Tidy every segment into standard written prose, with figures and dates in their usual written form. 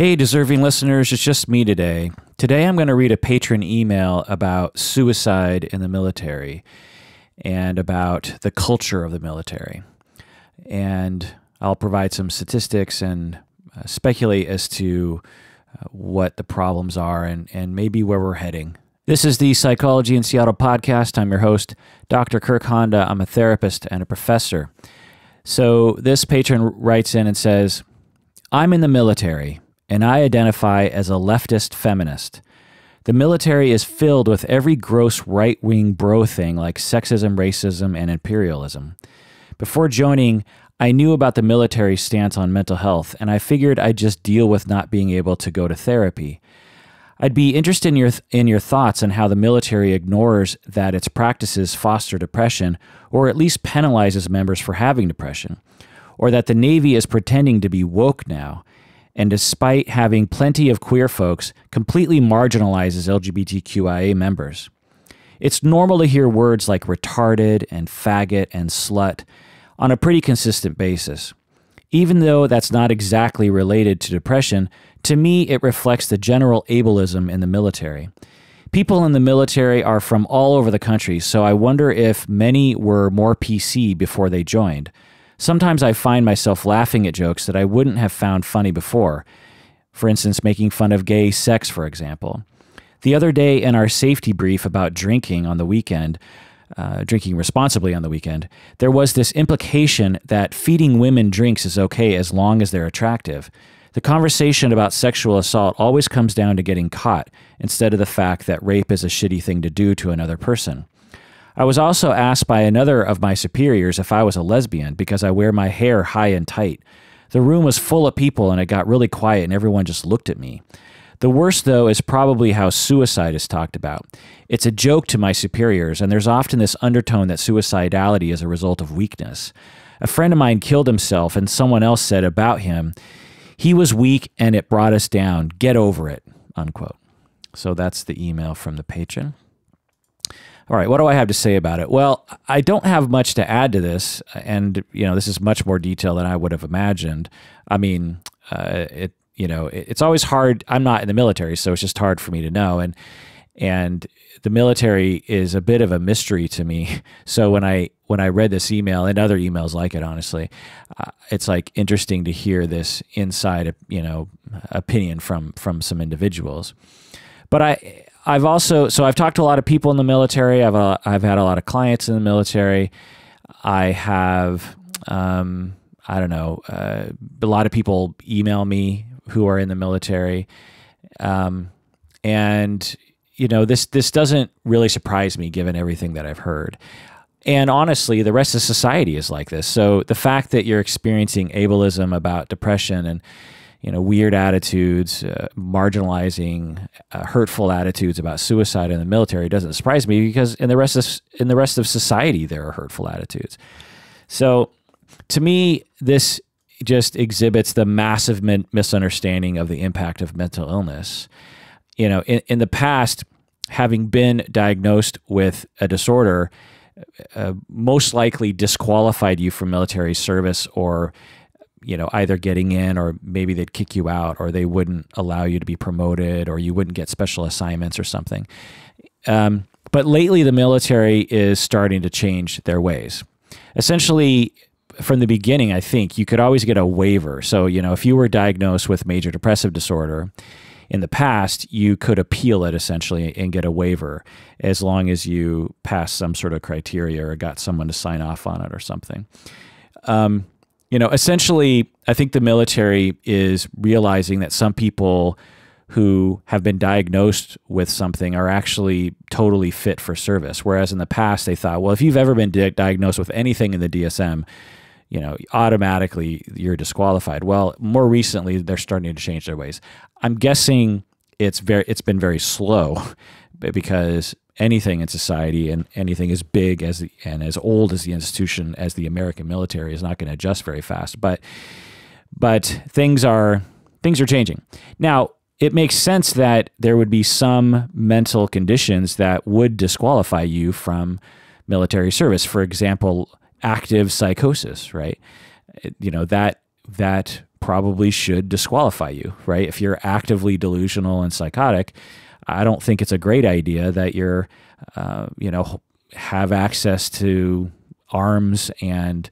Hey, deserving listeners, it's just me today. Today I'm going to read a patron email about suicide in the military and about the culture of the military. And I'll provide some statistics and speculate as to what the problems are and maybe where we're heading. This is the Psychology in Seattle podcast. I'm your host, Dr. Kirk Honda. I'm a therapist and a professor. So this patron writes in and says, I'm in the military, and I identify as a leftist feminist. The military is filled with every gross right-wing bro thing like sexism, racism, and imperialism. Before joining, I knew about the military's stance on mental health, and I figured I'd just deal with not being able to go to therapy. I'd be interested in your thoughts on how the military ignores that its practices foster depression, or at least penalizes members for having depression, or that the Navy is pretending to be woke now, and despite having plenty of queer folks, completely marginalizes LGBTQIA members. It's normal to hear words like retarded and faggot and slut on a pretty consistent basis. Even though that's not exactly related to depression, to me it reflects the general ableism in the military. People in the military are from all over the country, so I wonder if many were more PC before they joined. Sometimes I find myself laughing at jokes that I wouldn't have found funny before. For instance, making fun of gay sex, for example. The other day in our safety brief about drinking on the weekend, drinking responsibly on the weekend, there was this implication that feeding women drinks is okay as long as they're attractive. The conversation about sexual assault always comes down to getting caught, instead of the fact that rape is a shitty thing to do to another person. I was also asked by another of my superiors if I was a lesbian because I wear my hair high and tight. The room was full of people and it got really quiet and everyone just looked at me. The worst, though, is probably how suicide is talked about. It's a joke to my superiors, and there's often this undertone that suicidality is a result of weakness. A friend of mine killed himself, and someone else said about him, he was weak and it brought us down. Get over it, unquote. So that's the email from the patron. All right, what do I have to say about it? Well, I don't have much to add to this, and this is much more detail than I would have imagined. I mean, it's always hard. I'm not in the military, so it's just hard for me to know, and the military is a bit of a mystery to me. So when I read this email and other emails like it, honestly, it's like interesting to hear this inside, opinion from some individuals. But I've talked to a lot of people in the military. I've had a lot of clients in the military. I have, a lot of people email me who are in the military. This doesn't really surprise me given everything that I've heard. And honestly, the rest of society is like this. So the fact that you're experiencing ableism about depression and weird attitudes, marginalizing, hurtful attitudes about suicide in the military doesn't surprise me because in the rest of society there are hurtful attitudes. So to me, this just exhibits the massive misunderstanding of the impact of mental illness. In the past, having been diagnosed with a disorder most likely disqualified you from military service or either getting in or maybe they'd kick you out or they wouldn't allow you to be promoted or you wouldn't get special assignments or something. But lately the military is starting to change their ways. Essentially, from the beginning, I think you could always get a waiver. So, if you were diagnosed with major depressive disorder in the past, you could appeal it essentially and get a waiver as long as you passed some sort of criteria or got someone to sign off on it or something. Essentially, I think the military is realizing that some people who have been diagnosed with something are actually totally fit for service. Whereas in the past, they thought, well, if you've ever been diagnosed with anything in the DSM, automatically you're disqualified. Well, more recently, they're starting to change their ways. I'm guessing it's been very slow because anything in society and anything as big and as old as the institution as the American military is not going to adjust very fast. But things are changing. Now, it makes sense that there would be some mental conditions that would disqualify you from military service. For example, active psychosis, right? That probably should disqualify you, right? If you're actively delusional and psychotic, I don't think it's a great idea that you're, have access to arms and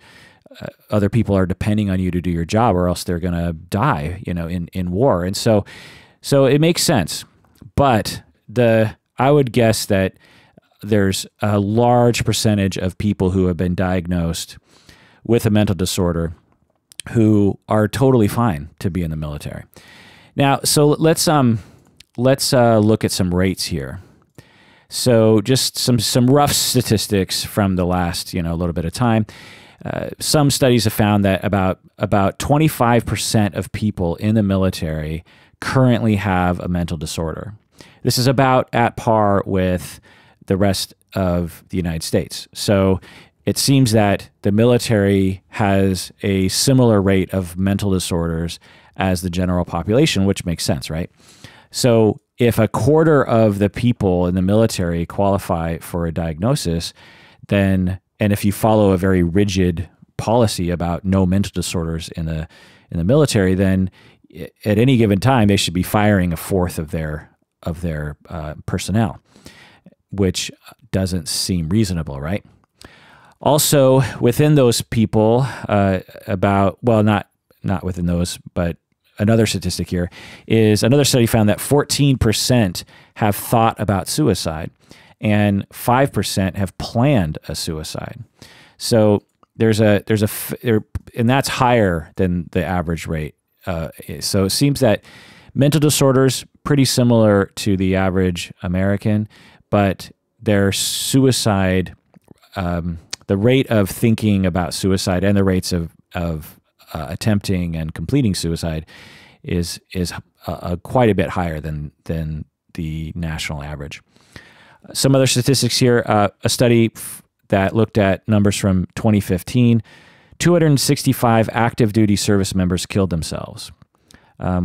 other people are depending on you to do your job, or else they're going to die, in war. And so it makes sense. But I would guess that there's a large percentage of people who have been diagnosed with a mental disorder who are totally fine to be in the military. Now, so let's look at some rates here. So just some rough statistics from the last little bit of time. Some studies have found that about 25% of people in the military currently have a mental disorder. This is about at par with the rest of the United States. So it seems that the military has a similar rate of mental disorders as the general population, which makes sense, right? So if a quarter of the people in the military qualify for a diagnosis, and if you follow a very rigid policy about no mental disorders in the military, then at any given time they should be firing a fourth of their personnel, which doesn't seem reasonable, right? Also, within those people, not within those, but another statistic here is another study found that 14% have thought about suicide and 5% have planned a suicide. So and that's higher than the average rate. So it seems that mental disorders pretty similar to the average American, but their suicide, the rate of thinking about suicide and the rates of attempting and completing suicide is quite a bit higher than the national average. Some other statistics here, a study that looked at numbers from 2015, 265 active duty service members killed themselves,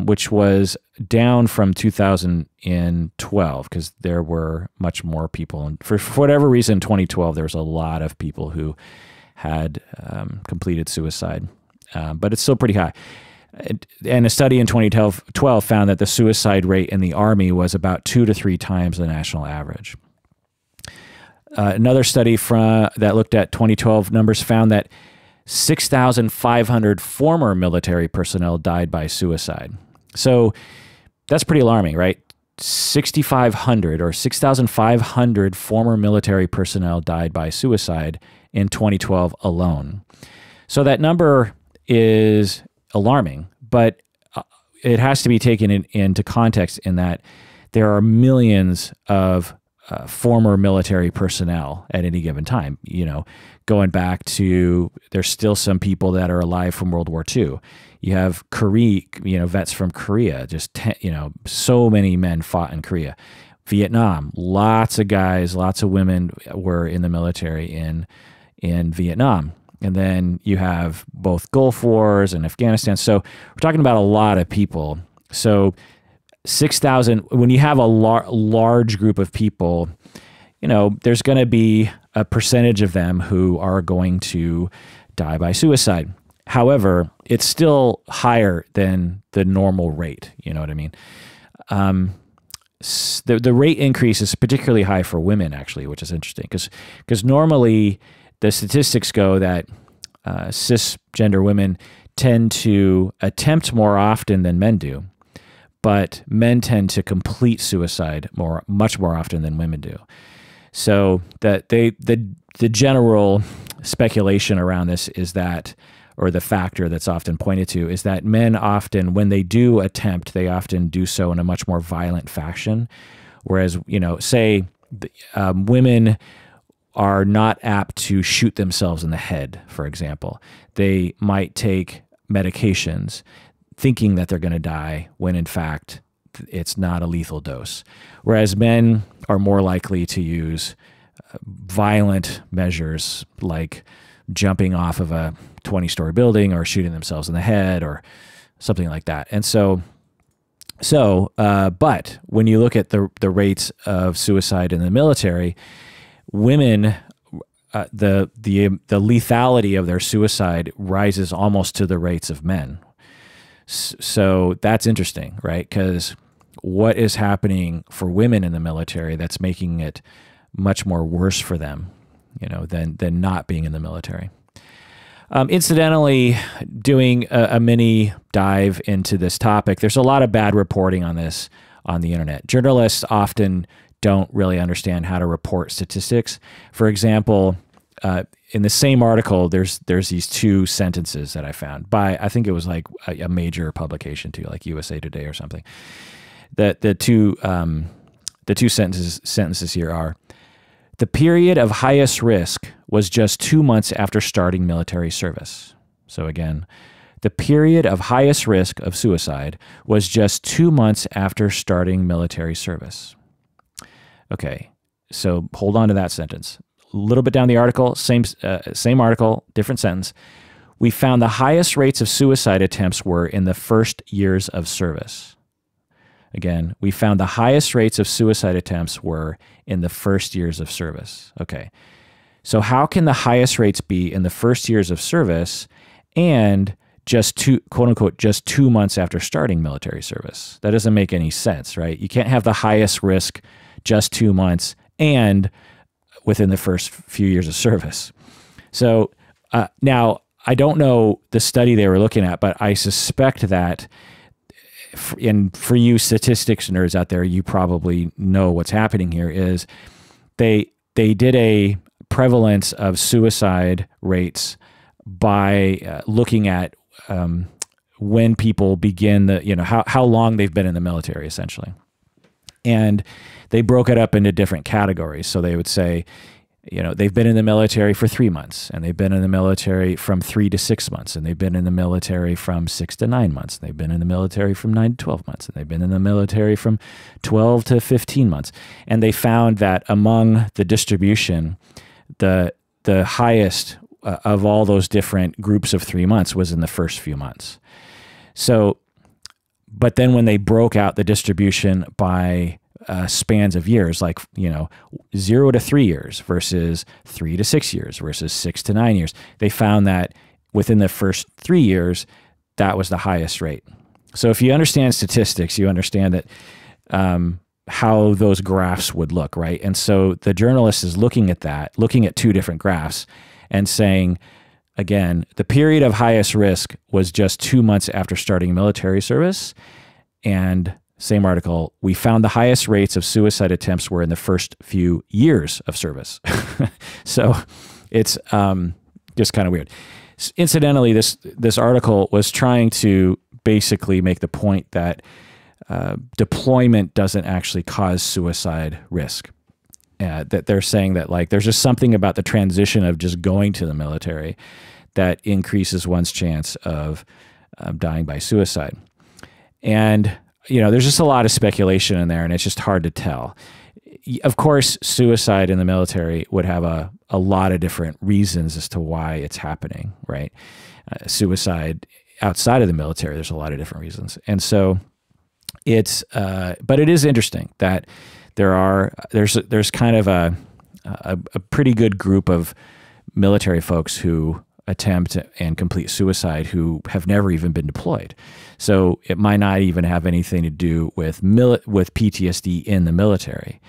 which was down from 2012 because there were much more people. And for whatever reason, in 2012, there was a lot of people who had completed suicide, but it's still pretty high. And a study in 2012 found that the suicide rate in the Army was about 2 to 3 times the national average. Another study that looked at 2012 numbers found that 6,500 former military personnel died by suicide. So that's pretty alarming, right? 6,500 or 6,500 former military personnel died by suicide in 2012 alone. So that number is alarming, but it has to be taken into context in that there are millions of former military personnel at any given time, going back to, there's still some people that are alive from World War II. You have Korea, vets from Korea, so many men fought in Korea. Vietnam, lots of guys, lots of women were in the military in Vietnam. And then you have both Gulf Wars and Afghanistan. So we're talking about a lot of people. So 6,000, when you have a large group of people, there's going to be a percentage of them who are going to die by suicide. However, it's still higher than the normal rate. You know what I mean? The rate increase is particularly high for women, actually, which is interesting because normally the statistics go that cisgender women tend to attempt more often than men do, but men tend to complete suicide much more often than women do. So that the general speculation around this is that, or the factor that's often pointed to, is that men often, when they do attempt, they often do so in a much more violent fashion. Whereas, say women are not apt to shoot themselves in the head, for example. They might take medications thinking that they're going to die when in fact it's not a lethal dose. Whereas men are more likely to use violent measures like jumping off of a 20-story building or shooting themselves in the head or something like that. And but when you look at the rates of suicide in the military, women, the lethality of their suicide rises almost to the rates of men. So that's interesting, right? Because what is happening for women in the military that's making it much more worse for them, than not being in the military. Incidentally, doing a mini dive into this topic, there's a lot of bad reporting on this on the internet. Journalists often don't really understand how to report statistics. For example, in the same article, there's these two sentences that I found by, I think it was like a major publication too, like USA Today or something. The two sentences here are: the period of highest risk was just 2 months after starting military service. So again, the period of highest risk of suicide was just 2 months after starting military service. Okay, so hold on to that sentence. A little bit down the article, same article, different sentence. We found the highest rates of suicide attempts were in the first years of service. Again, we found the highest rates of suicide attempts were in the first years of service. Okay, so how can the highest rates be in the first years of service and just quote unquote, just 2 months after starting military service? That doesn't make any sense, right? You can't have the highest risk just 2 months and within the first few years of service. So now, I don't know the study they were looking at, but I suspect that, and for you statistics nerds out there, you probably know what's happening here, is they did a prevalence of suicide rates by looking at when people begin how long they've been in the military, essentially. And they broke it up into different categories. So they would say, they've been in the military for 3 months, and they've been in the military from 3 to 6 months, and they've been in the military from 6 to 9 months, and they've been in the military from 9 to 12 months, and they've been in the military from 12 to 15 months. And they found that among the distribution, the highest of all those different groups of 3 months was in the first few months. So, but then when they broke out the distribution by spans of years, like 0 to 3 years versus 3 to 6 years versus 6 to 9 years, they found that within the first 3 years, that was the highest rate. So if you understand statistics, you understand that how those graphs would look, right? And so the journalist is looking at that, looking at two different graphs and saying, again, the period of highest risk was just 2 months after starting military service. And same article, we found the highest rates of suicide attempts were in the first few years of service. So it's just kind of weird. Incidentally, this article was trying to basically make the point that deployment doesn't actually cause suicide risk. That they're saying that there's just something about the transition of just going to the military that increases one's chance of dying by suicide. And there's just a lot of speculation in there, and it's just hard to tell. Of course, suicide in the military would have a lot of different reasons as to why it's happening, right? Suicide outside of the military, there's a lot of different reasons. And so but it is interesting that there's kind of a pretty good group of military folks who attempt and complete suicide who have never even been deployed. So it might not even have anything to do with PTSD in the military.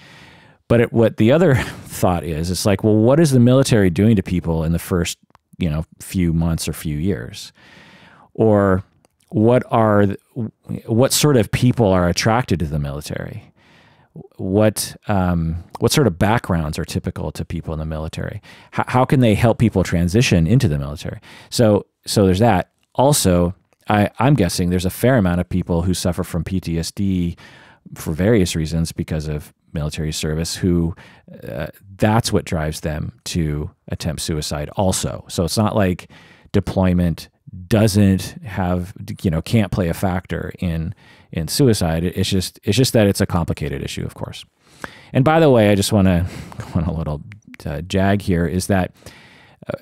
But what the other thought is, it's like, well, what is the military doing to people in the first, few months or few years? Or what sort of people are attracted to the military? What sort of backgrounds are typical to people in the military? How can they help people transition into the military? So there's that. Also, I'm guessing there's a fair amount of people who suffer from PTSD for various reasons because of military service who that's what drives them to attempt suicide also. So it's not like deployment doesn't have, can't play a factor in suicide. It's just that it's a complicated issue, of course. And by the way, I just want to go on a little jag here, is that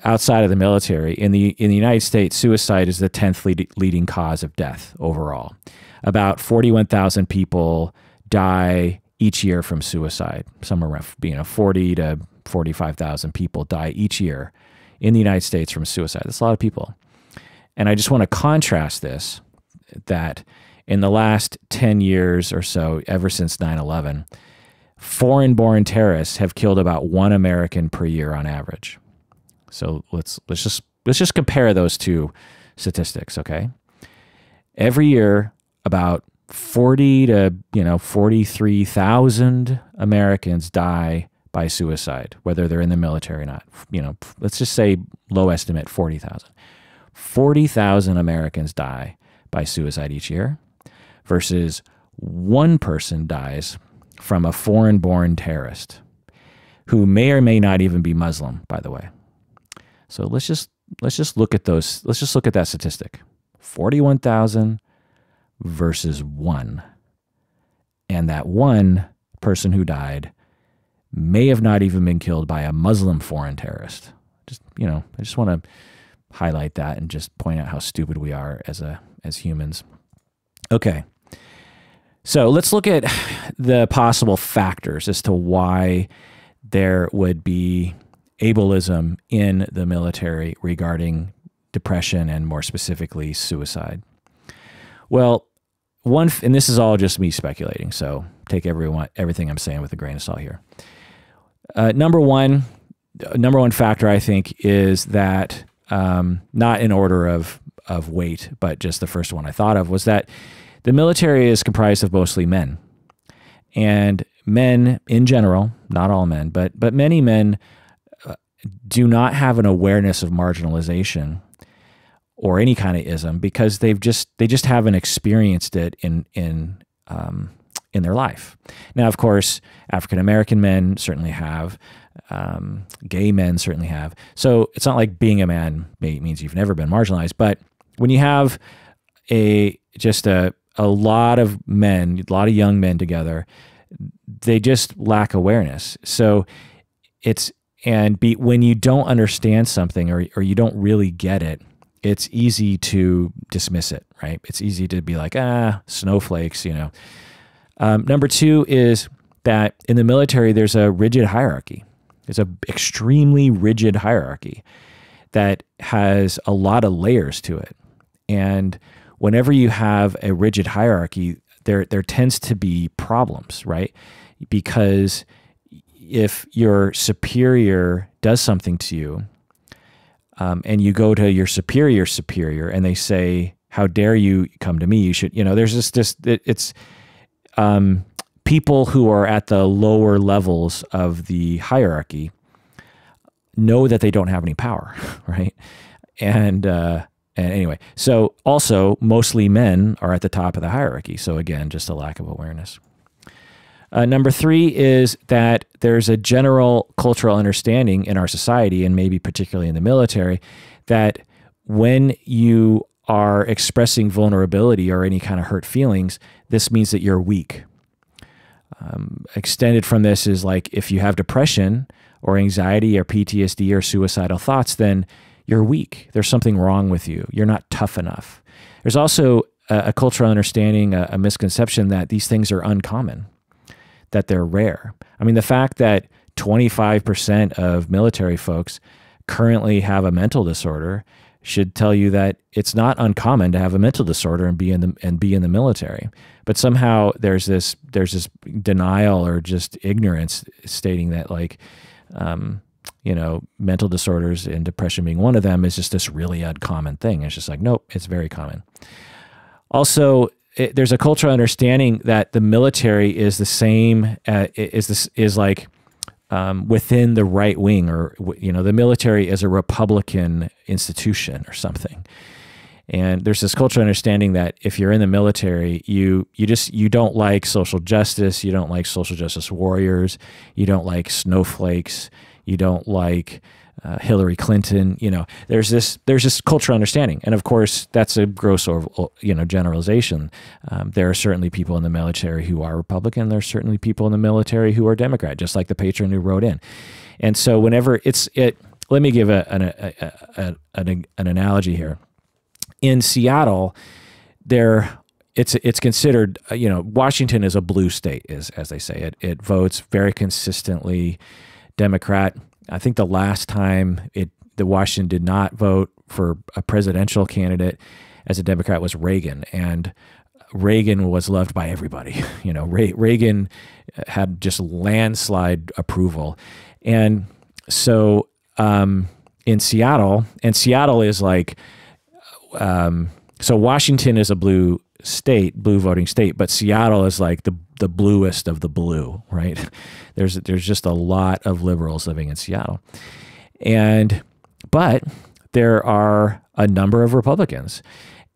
outside of the military, in the United States, suicide is the 10th leading cause of death overall. About 41,000 people die each year from suicide. Somewhere around 40 to 45,000 people die each year in the United States from suicide. That's a lot of people. And I just want to contrast this that in the last 10 years or so, ever since 9/11, foreign-born terrorists have killed about 1 American per year on average. So let's just compare those two statistics, okay? Every year, about 40 to 43,000 Americans die by suicide, whether they're in the military or not. Let's just say low estimate 40,000. 40,000 Americans die by suicide each year, versus 1 person dies from a foreign-born terrorist who may or may not even be Muslim, by the way. So let's just look at those. Let's just look at that statistic: 41,000 versus 1, and that 1 person who died may have not even been killed by a Muslim foreign terrorist. I just want to highlight that and just point out how stupid we are as humans. Okay. So let's look at the possible factors as to why there would be ableism in the military regarding depression and more specifically suicide. Well, and this is all just me speculating, so take everything I'm saying with a grain of salt here. Number one factor, I think, is that not in order of weight, but just the first one I thought of was that the military is comprised of mostly men. And men in general, not all men, but many men do not have an awareness of marginalization or any kind of ism because they just haven't experienced it in their life. Now, of course, African American men certainly have, gay men certainly have. So it's not like being a man means you've never been marginalized. But when you have a lot of men, a lot of young men together, they just lack awareness. So when you don't understand something or you don't really get it, it's easy to dismiss it, right? It's easy to be like, snowflakes, Number two is that in the military, there's a rigid hierarchy. There's an extremely rigid hierarchy that has a lot of layers to it. And whenever you have a rigid hierarchy, there tends to be problems, right? Because if your superior does something to you, and you go to your superior, and they say, "How dare you come to me? You should," there's it's people who are at the lower levels of the hierarchy know that they don't have any power, right? And anyway, so also mostly men are at the top of the hierarchy. So again, just a lack of awareness. Number three is that there's a general cultural understanding in our society, and maybe particularly in the military, that when you are expressing vulnerability or any kind of hurt feelings, this means that you're weak. Extended from this is like if you have depression or anxiety or PTSD or suicidal thoughts, then you're weak. There's something wrong with you. You're not tough enough. There's also a cultural understanding, a misconception that these things are uncommon, that they're rare. I mean, the fact that 25% of military folks currently have a mental disorder should tell you that it's not uncommon to have a mental disorder and be in the military. But somehow there's this denial or just ignorance stating that mental disorders and depression being one of them is just this really uncommon thing. It's just like, nope, it's very common. Also, there's a cultural understanding that the military is the same, within the right wing, or the military is a Republican institution or something. And there's this cultural understanding that if you're in the military, you don't like social justice, you don't like social justice warriors, you don't like snowflakes, you don't like Hillary Clinton. There's this cultural understanding, and of course that's a gross generalization. There are certainly people in the military who are Republican. There are certainly people in the military who are Democrat, just like the patron who wrote in. And so whenever let me give an analogy here. In Seattle, it's considered, Washington is a blue state, as they say. It votes very consistently Democrat. I think the last time the Washington did not vote for a presidential candidate, as a Democrat was Reagan, and Reagan was loved by everybody. You know, Reagan had just landslide approval. And so in Seattle, and Seattle is like, so Washington is a blue state, blue voting state, but Seattle is like the bluest of the blue, right? There's just a lot of liberals living in Seattle. But there are a number of Republicans.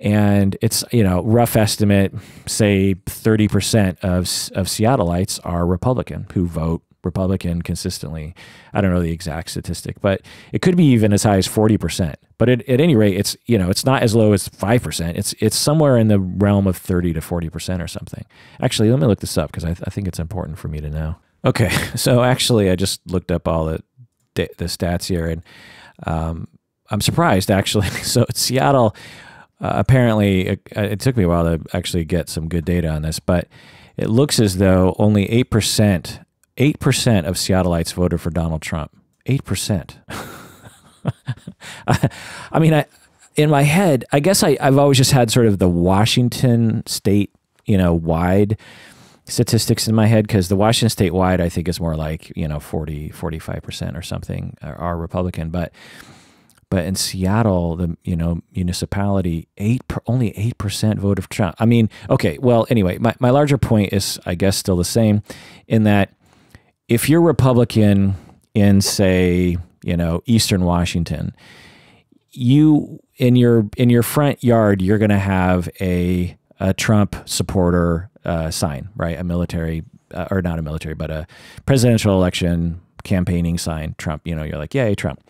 And it's, you know, rough estimate, say 30% of Seattleites are Republican who vote Republican consistently. I don't know the exact statistic, but it could be even as high as 40%. But at any rate, it's, you know, it's not as low as 5%. It's somewhere in the realm of 30 to 40% or something. Actually, let me look this up because I think it's important for me to know. Okay, so actually, I just looked up all the stats here, and I'm surprised actually. So Seattle. Apparently, it took me a while to actually get some good data on this, but it looks as though only 8% of Seattleites voted for Donald Trump. 8%. I mean, in my head, I guess I've always just had sort of the Washington state, you know, wide statistics in my head, because the Washington state wide, I think, is more like, you know, 45% or something are Republican, but in Seattle, the, you know, municipality, only 8% voted for Trump. I mean, okay, well, anyway, my larger point is, I guess, still the same, in that if you're Republican in, say, you know, Eastern Washington, you in your front yard, you're going to have a Trump supporter sign, right? A military, or not a military, but a presidential election campaigning sign. Trump. You know, you're like, yay, Trump.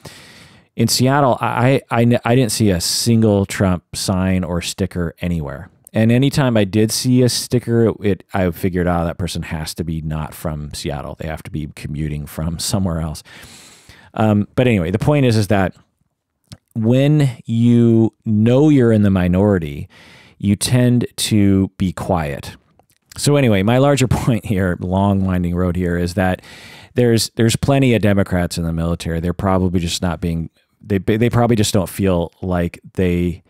In Seattle, I didn't see a single Trump sign or sticker anywhere. And anytime I did see a sticker, I figured out that person has to be not from Seattle. They have to be commuting from somewhere else. But anyway, the point is that when you know you're in the minority, you tend to be quiet. So anyway, my larger point here, long winding road here, is that there's plenty of Democrats in the military. They're probably just not being, they probably just don't feel like they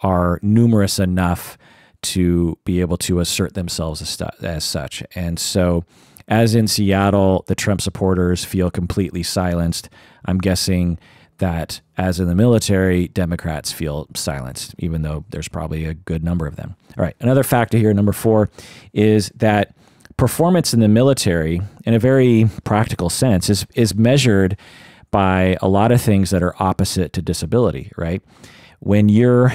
are numerous enough to be able to assert themselves as such. And so, as in Seattle, the Trump supporters feel completely silenced. I'm guessing that as in the military, Democrats feel silenced, even though there's probably a good number of them. All right, another factor here, number 4, is that performance in the military, in a very practical sense, is measured by a lot of things that are opposite to disability, right? When you're,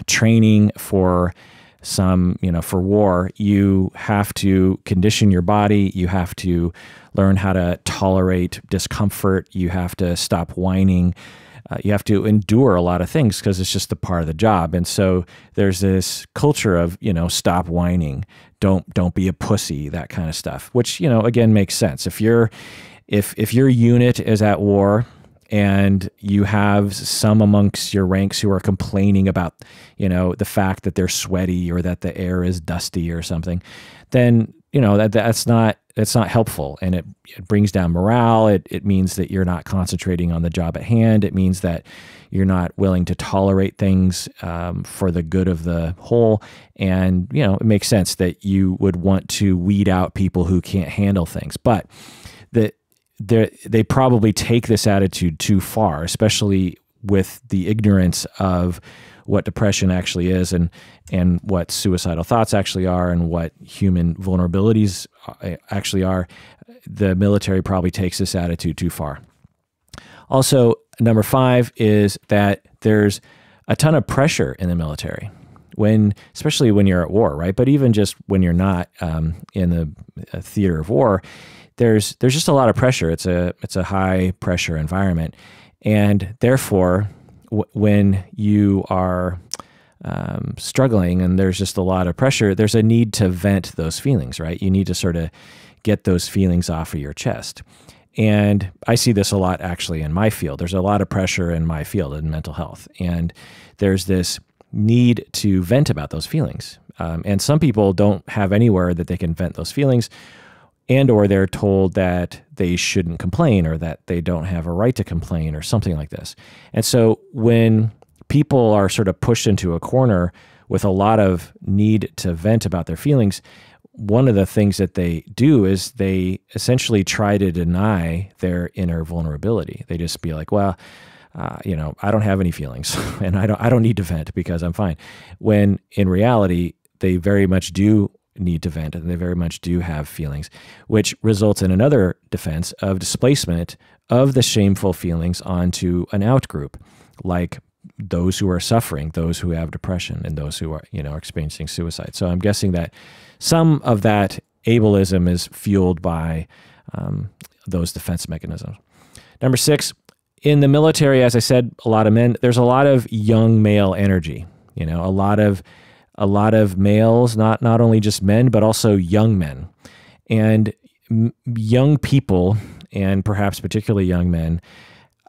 training for for war, you have to condition your body. You have to learn how to tolerate discomfort. You have to stop whining. You have to endure a lot of things because it's just a part of the job. And so there's this culture of, stop whining, don't be a pussy, that kind of stuff, which, again, makes sense. If your unit is at war and you have some amongst your ranks who are complaining about, the fact that they're sweaty or that the air is dusty or something, then, that's not helpful. And it brings down morale. It means that you're not concentrating on the job at hand. It means that you're not willing to tolerate things for the good of the whole. And, it makes sense that you would want to weed out people who can't handle things. But they probably take this attitude too far, especially with the ignorance of what depression actually is and what suicidal thoughts actually are and what human vulnerabilities actually are. The military probably takes this attitude too far. Also, number 5 is that there's a ton of pressure in the military, especially when you're at war, right? But even just when you're not in the theater of war, there's just a lot of pressure. It's a high pressure environment, and therefore, when you are struggling and there's just a lot of pressure, there's a need to vent those feelings, right? You need to sort of get those feelings off of your chest. And I see this a lot actually in my field. There's a lot of pressure in my field in mental health, and there's this need to vent about those feelings. And some people don't have anywhere that they can vent those feelings, and or they're told that they shouldn't complain or that they don't have a right to complain or something like this. And so when people are sort of pushed into a corner with a lot of need to vent about their feelings, one of the things that they do is they essentially try to deny their inner vulnerability. They just be like, well, I don't have any feelings and I don't need to vent because I'm fine. When in reality, they very much do need to vent and they very much do have feelings, which results in another defense of displacement of the shameful feelings onto an out group, like those who are suffering, those who have depression, and those who are, experiencing suicide. So I'm guessing that some of that ableism is fueled by those defense mechanisms. Number 6, in the military, as I said, a lot of men, there's a lot of young male energy, a lot of males, not only just men, but also young men. And young people, and perhaps particularly young men,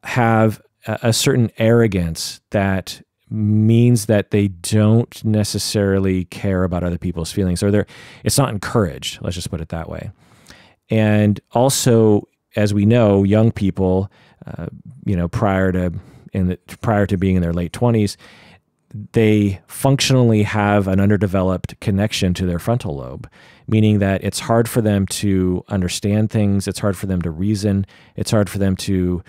have a certain arrogance that means that they don't necessarily care about other people's feelings, or it's not encouraged. Let's just put it that way. And also, as we know, young people, prior to being in their late 20s, they functionally have an underdeveloped connection to their frontal lobe, meaning that it's hard for them to understand things. It's hard for them to reason. It's hard for them to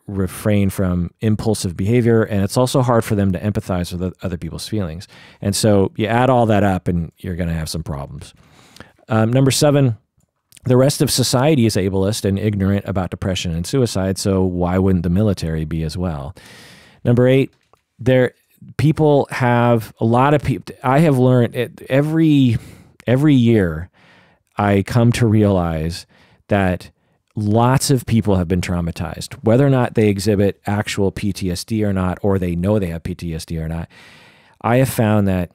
refrain from impulsive behavior. And it's also hard for them to empathize with other people's feelings. And so you add all that up and you're going to have some problems. Number 7, the rest of society is ableist and ignorant about depression and suicide. So why wouldn't the military be as well? Number 8, people have a lot of people. I have learned every year I come to realize that lots of people have been traumatized, whether or not they exhibit actual PTSD or not, or they know they have PTSD or not. I have found that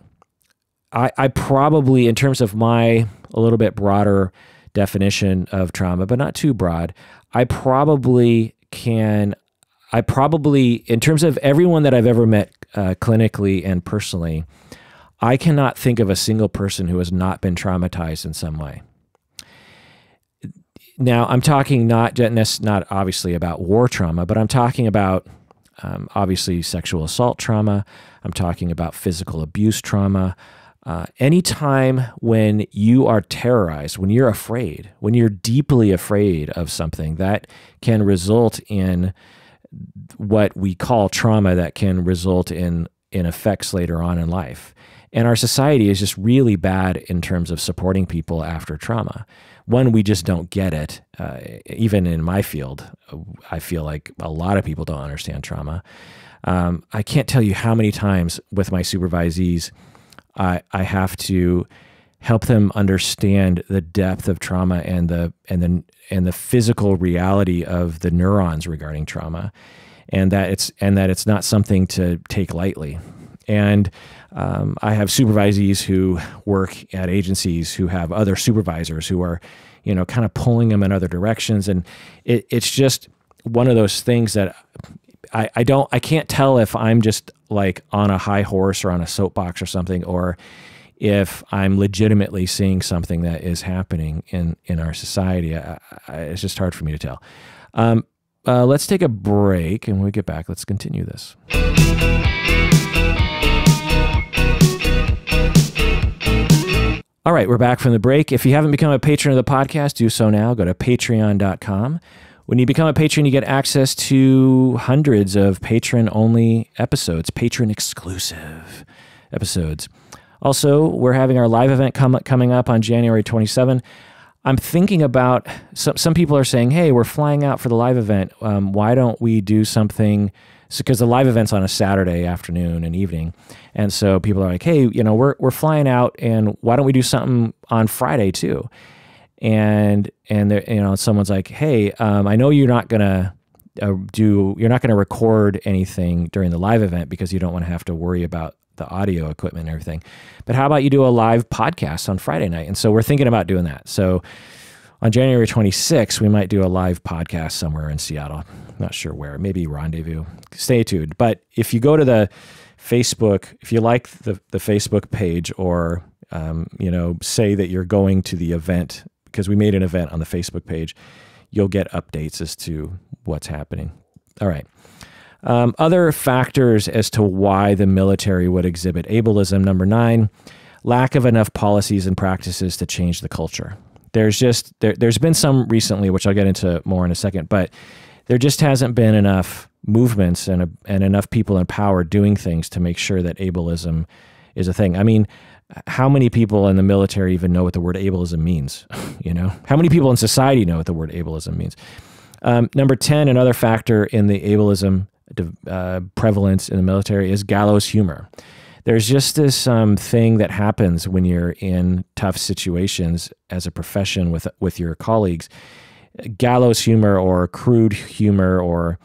I probably, in terms of my a little bit broader definition of trauma, but not too broad, I probably, in terms of everyone that I've ever met clinically and personally, I cannot think of a single person who has not been traumatized in some way. Now, I'm talking not obviously about war trauma, but I'm talking about obviously sexual assault trauma. I'm talking about physical abuse trauma. Anytime when you are terrorized, when you're afraid, when you're deeply afraid of something, that can result in what we call trauma, that can result in effects later on in life. And our society is just really bad in terms of supporting people after trauma. One, we just don't get it. Even in my field, I feel like a lot of people don't understand trauma. I can't tell you how many times with my supervisees, I have to help them understand the depth of trauma and the physical reality of the neurons regarding trauma, and that it's not something to take lightly. And I have supervisees who work at agencies who have other supervisors who are, kind of pulling them in other directions. And it's just one of those things that I can't tell if I'm just like on a high horse or on a soapbox or something, or if I'm legitimately seeing something that is happening in our society. It's just hard for me to tell. Let's take a break, and when we get back, let's continue this. All right, we're back from the break. If you haven't become a patron of the podcast, do so now. Go to patreon.com. When you become a patron, you get access to hundreds of patron-only episodes, patron-exclusive episodes. Also, we're having our live event coming up on January 27. I'm thinking about, some people are saying, hey, we're flying out for the live event. Why don't we do something? Because the live event's on a Saturday afternoon and evening. And so people are like, hey, we're flying out, and why don't we do something on Friday too? And someone's like, hey, I know you're not gonna record anything during the live event because you don't want to have to worry about the audio equipment and everything. But how about you do a live podcast on Friday night? And so we're thinking about doing that. So on January 26th, we might do a live podcast somewhere in Seattle. Not sure where, maybe Rendezvous. Stay tuned. But if you go to the Facebook, if you like the Facebook page, or say that you're going to the event, because we made an event on the Facebook page, you'll get updates as to what's happening. All right. Other factors as to why the military would exhibit ableism. Number 9, lack of enough policies and practices to change the culture. There's been some recently, which I'll get into more in a second, but there just hasn't been enough movements and enough people in power doing things to make sure that ableism is a thing. I mean, how many people in the military even know what the word ableism means? How many people in society know what the word ableism means? Number 10, another factor in the ableism prevalence in the military is gallows humor. There's just this thing that happens when you're in tough situations as a profession with your colleagues. Gallows humor or crude humor or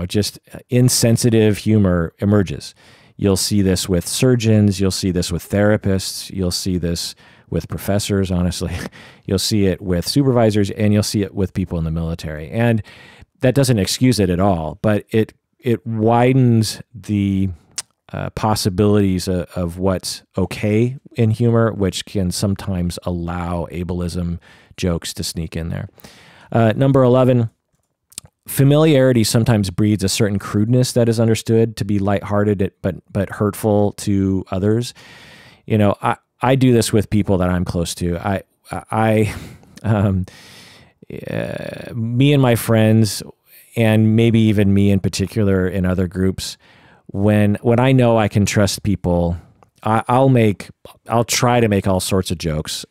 just insensitive humor emerges. You'll see this with surgeons. You'll see this with therapists. You'll see this with professors, honestly. You'll see it with supervisors, and you'll see it with people in the military. And that doesn't excuse it at all, but it widens the possibilities of what's okay in humor, which can sometimes allow ableism jokes to sneak in there. Number 11, familiarity sometimes breeds a certain crudeness that is understood to be lighthearted but hurtful to others. I do this with people that I'm close to. Me and my friends, and maybe even me in particular in other groups, when I know I can trust people, I'll try to make all sorts of jokes,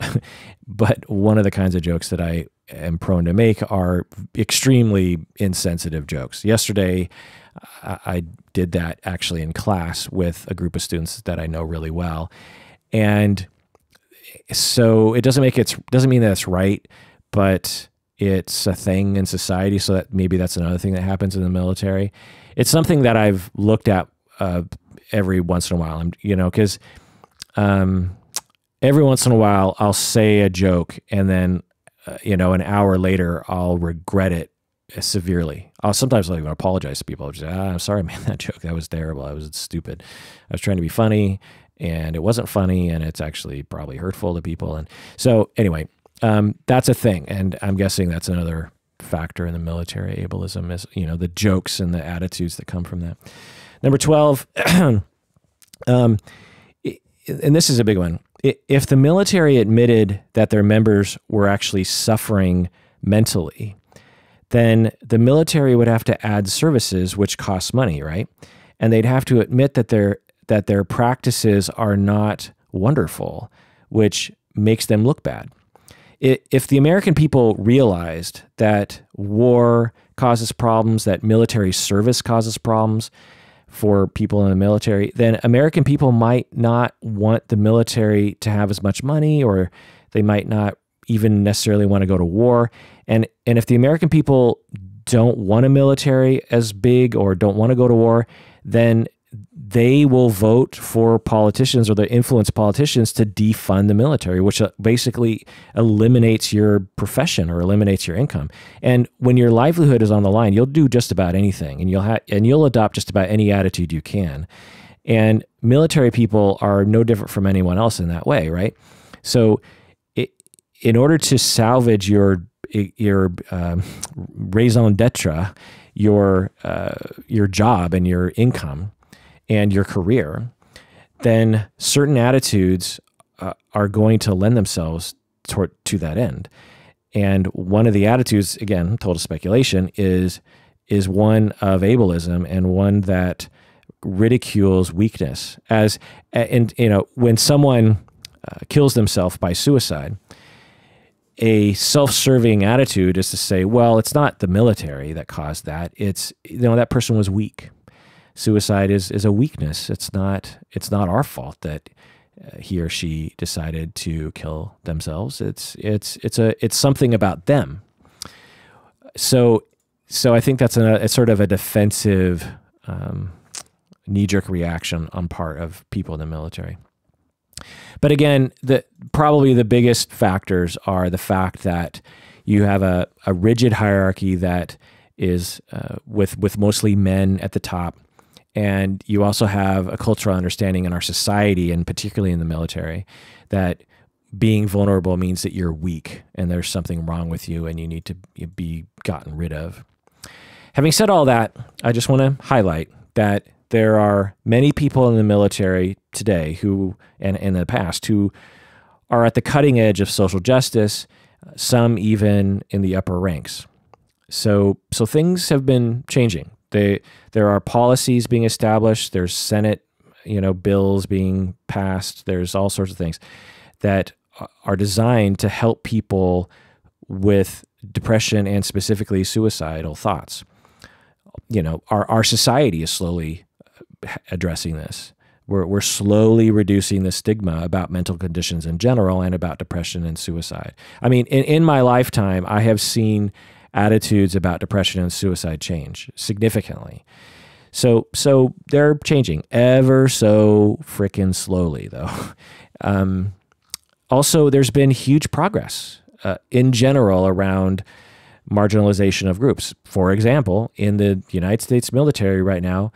but one of the kinds of jokes that I am prone to make are extremely insensitive jokes. Yesterday, I did that actually in class with a group of students that I know really well. And so it doesn't mean that it's right, but it's a thing in society. So that maybe that's another thing that happens in the military. It's something that I've looked at every once in a while, because every once in a while I'll say a joke and then, an hour later I'll regret it severely. Sometimes I'll even apologize to people. I'll just say, I'm sorry, man, that joke, that was terrible. I was stupid. I was trying to be funny and it wasn't funny, and it's actually probably hurtful to people. And so anyway, that's a thing. And I'm guessing that's another factor in the military ableism is, the jokes and the attitudes that come from that. Number 12, and this is a big one. If the military admitted that their members were actually suffering mentally, then the military would have to add services, which costs money, right? And they'd have to admit that their practices are not wonderful, which makes them look bad. If the American people realized that war causes problems, that military service causes problems for people in the military, then American people might not want the military to have as much money, or they might not even necessarily want to go to war. And if the American people don't want a military as big or don't want to go to war, then they will vote for politicians, or they influence politicians to defund the military, which basically eliminates your profession or eliminates your income. And when your livelihood is on the line, you'll do just about anything, and you'll adopt just about any attitude you can. And military people are no different from anyone else in that way, right? So in order to salvage your raison d'etre, your job and your income and your career, then certain attitudes are going to lend themselves to that end. And one of the attitudes, again, total speculation, is one of ableism, and one that ridicules weakness. When someone kills themselves by suicide, a self-serving attitude is to say, well, it's not the military that caused that. It's, that person was weak. Suicide is a weakness. It's not our fault that he or she decided to kill themselves. It's something about them. So I think that's it's sort of a defensive knee-jerk reaction on part of people in the military. But again, probably the biggest factors are the fact that you have a rigid hierarchy that is with mostly men at the top. And you also have a cultural understanding in our society, and particularly in the military, that being vulnerable means that you're weak and there's something wrong with you and you need to be gotten rid of. Having said all that, I just want to highlight that there are many people in the military today who, and in the past, who are at the cutting edge of social justice, some even in the upper ranks. So things have been changing. There are policies being established. There's Senate, bills being passed. There's all sorts of things that are designed to help people with depression and specifically suicidal thoughts. Our society is slowly addressing this. We're slowly reducing the stigma about mental conditions in general and about depression and suicide. I mean, in my lifetime, I have seen attitudes about depression and suicide change significantly. So they're changing ever so frickin' slowly, though. Also, there's been huge progress in general around marginalization of groups. For example, in the United States military right now,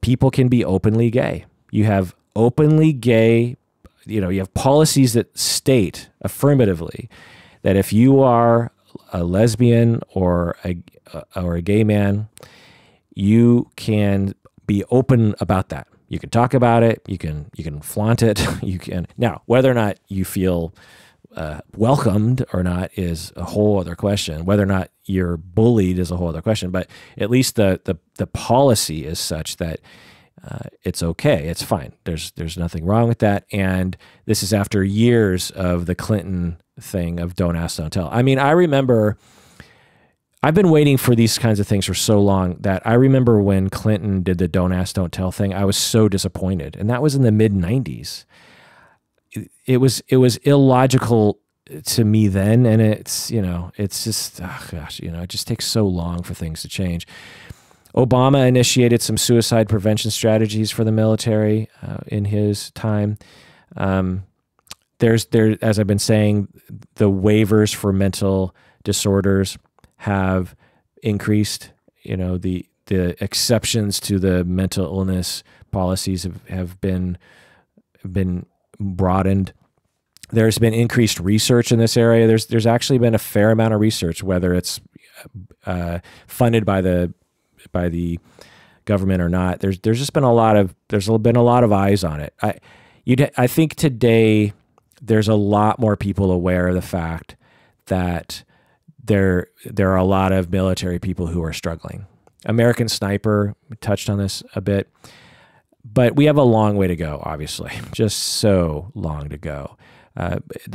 people can be openly gay. You have openly gay, you have policies that state affirmatively that if you are a lesbian or a gay man, you can be open about that. You can talk about it. You can flaunt it. Now, whether or not you feel welcomed or not is a whole other question. Whether or not you're bullied is a whole other question. But at least the policy is such that it's okay. It's fine. There's nothing wrong with that. And this is after years of the Clinton thing of don't ask, don't tell. I mean, I remember I've been waiting for these kinds of things for so long that I remember when Clinton did the don't ask, don't tell thing, I was so disappointed. And that was in the mid-90s. It was illogical to me then. And it's just, oh gosh, it just takes so long for things to change. Obama initiated some suicide prevention strategies for the military in his time. As I've been saying, the waivers for mental disorders have increased. The exceptions to the mental illness policies have been broadened. There's been increased research in this area. There's actually been a fair amount of research, whether it's funded by the government or not. There's been a lot of eyes on it. I think today there's a lot more people aware of the fact that there are a lot of military people who are struggling. American Sniper touched on this a bit, but we have a long way to go, obviously, just so long to go.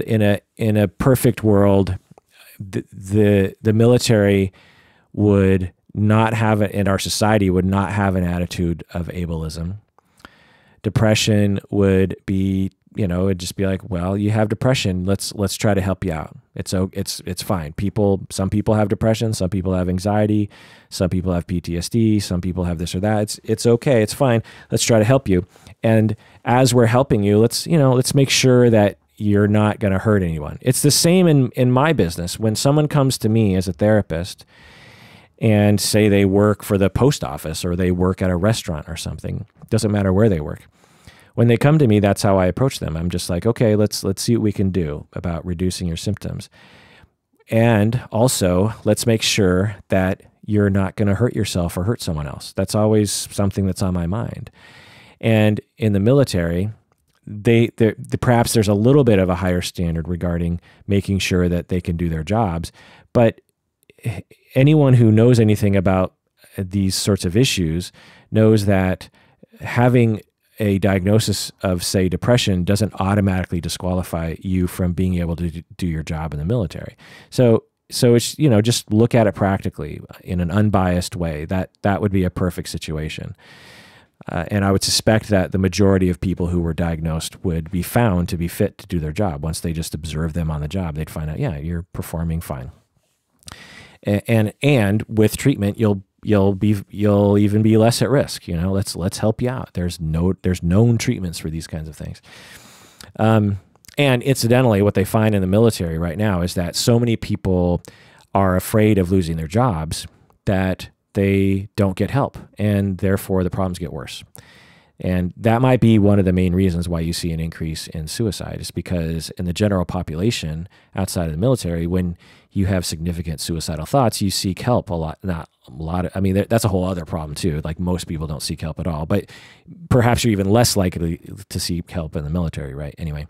In a perfect world, the military would not have it, and our society would not have an attitude of ableism. Depression would be, it'd just be like, well, you have depression. Let's try to help you out. It's fine. Some people have depression. Some people have anxiety. Some people have PTSD. Some people have this or that. It's okay. It's fine. Let's try to help you. And as we're helping you, let's make sure that you're not going to hurt anyone. It's the same in my business. When someone comes to me as a therapist and say they work for the post office or they work at a restaurant or something, doesn't matter where they work. When they come to me, that's how I approach them. I'm just like, okay, let's see what we can do about reducing your symptoms. And also, let's make sure that you're not going to hurt yourself or hurt someone else. That's always something that's on my mind. And in the military, perhaps there's a little bit of a higher standard regarding making sure that they can do their jobs. But anyone who knows anything about these sorts of issues knows that having a diagnosis of, say, depression doesn't automatically disqualify you from being able to do your job in the military. So it's, just look at it practically in an unbiased way. That would be a perfect situation. And I would suspect that the majority of people who were diagnosed would be found to be fit to do their job. Once they just observe them on the job, they'd find out, yeah, you're performing fine. And with treatment, you'll even be less at risk. Let's help you out. There's known treatments for these kinds of things. And incidentally, what they find in the military right now is that so many people are afraid of losing their jobs that they don't get help, and therefore the problems get worse. And that might be one of the main reasons why you see an increase in suicide, is because in the general population outside of the military, when you have significant suicidal thoughts, you seek help a lot. Not a lot. I mean, that's a whole other problem too. Like most people don't seek help at all, but perhaps you're even less likely to seek help in the military, right? Anyway,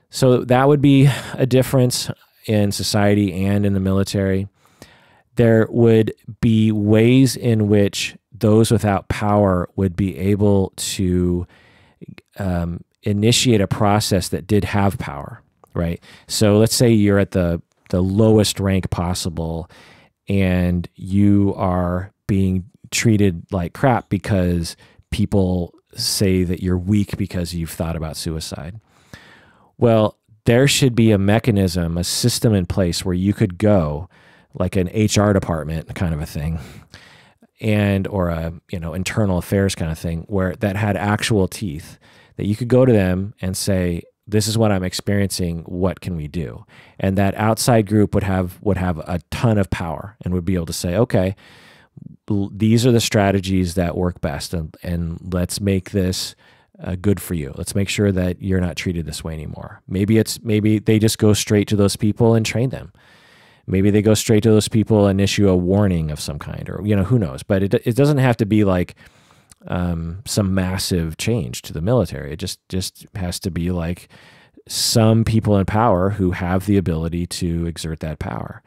so that would be a difference in society and in the military. There would be ways in which those without power would be able to initiate a process that did have power, right? So let's say you're at the lowest rank possible and you are being treated like crap because people say that you're weak because you've thought about suicide. Well, there should be a mechanism, a system in place where you could go, like an HR department kind of a thing, and or a internal affairs kind of thing, where that had actual teeth, that you could go to them and say, this is what I'm experiencing, what can we do? And that outside group would have a ton of power and would be able to say, okay, these are the strategies that work best, and let's make this good for you. Let's make sure that you're not treated this way anymore. Maybe they just go straight to those people and train them. Maybe they go straight to those people and issue a warning of some kind, or who knows. But it doesn't have to be like some massive change to the military. It just has to be like some people in power who have the ability to exert that power.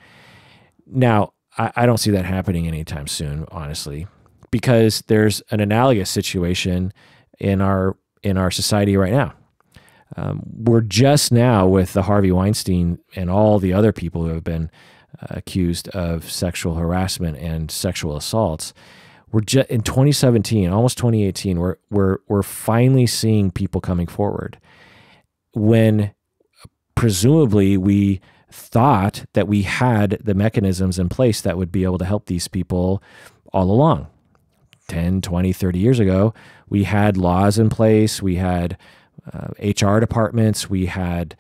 Now, I don't see that happening anytime soon, honestly, because there's an analogous situation in our society right now. We're just now, with the Harvey Weinstein and all the other people who have been accused of sexual harassment and sexual assaults, we're just in 2017, almost 2018. We're finally seeing people coming forward, when presumably we thought that we had the mechanisms in place that would be able to help these people all along. 10, 20, 30 years ago, we had laws in place. We had HR departments. We had,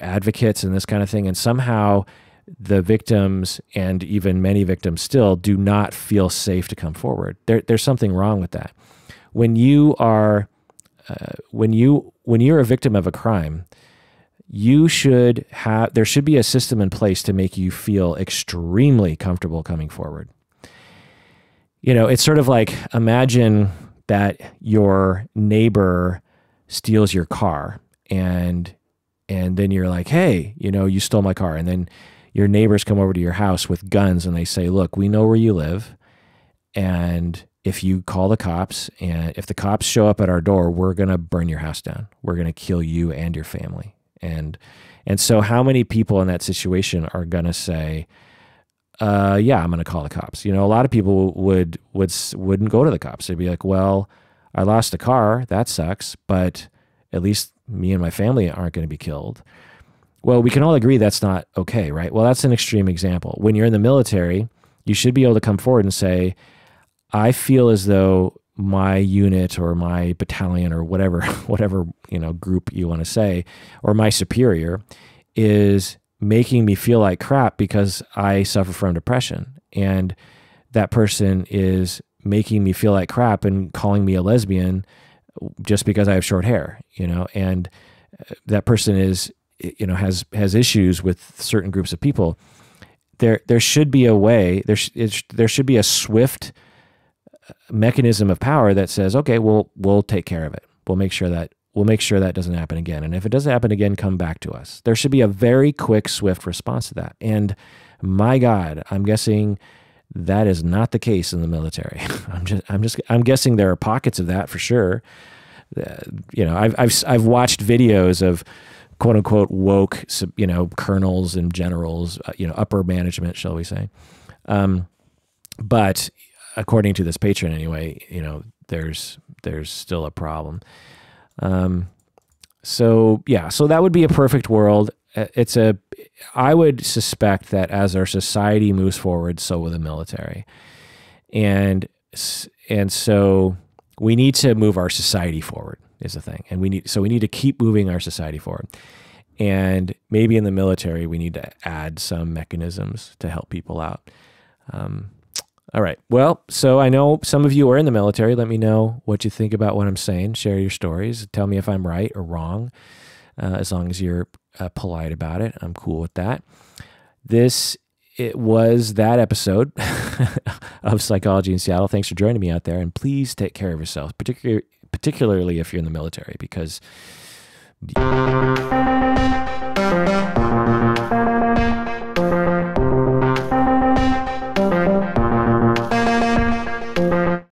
advocates and this kind of thing. And somehow the victims, and even many victims still, do not feel safe to come forward. There's something wrong with that. When you are, when you're a victim of a crime, there should be a system in place to make you feel extremely comfortable coming forward. It's sort of like, imagine that your neighbor steals your car, and then you're like, hey, you stole my car. And then your neighbors come over to your house with guns and they say, look, we know where you live, and if you call the cops, and if the cops show up at our door, we're going to burn your house down. We're going to kill you and your family. And so how many people in that situation are going to say, yeah, I'm going to call the cops? A lot of people wouldn't go to the cops. They'd be like, well, I lost a car. That sucks, but at least me and my family aren't going to be killed. Well, we can all agree that's not okay, right? Well, that's an extreme example. When you're in the military, you should be able to come forward and say, I feel as though my unit or my battalion or whatever group you want to say, or my superior, is making me feel like crap because I suffer from depression, and that person is making me feel like crap and calling me a lesbian just because I have short hair, and that person is, has issues with certain groups of people. There should be a way, there should be a swift mechanism of power that says, okay, we'll take care of it. We'll make sure that doesn't happen again. And if it doesn't happen again, come back to us. There should be a very quick, swift response to that. And my God, I'm guessing that is not the case in the military. I'm guessing there are pockets of that for sure. I've watched videos of quote unquote woke, colonels and generals, upper management, shall we say. But according to this patron anyway, there's still a problem. So that would be a perfect world. I would suspect that as our society moves forward, so will the military. And so we need to move our society forward is the thing. And we need to keep moving our society forward. And maybe in the military, we need to add some mechanisms to help people out. All right. Well, so I know some of you are in the military. Let me know what you think about what I'm saying. Share your stories. Tell me if I'm right or wrong. As long as you're polite about it, I'm cool with that. It was that episode of Psychology in Seattle. Thanks for joining me out there, and please take care of yourself, particularly if you're in the military, because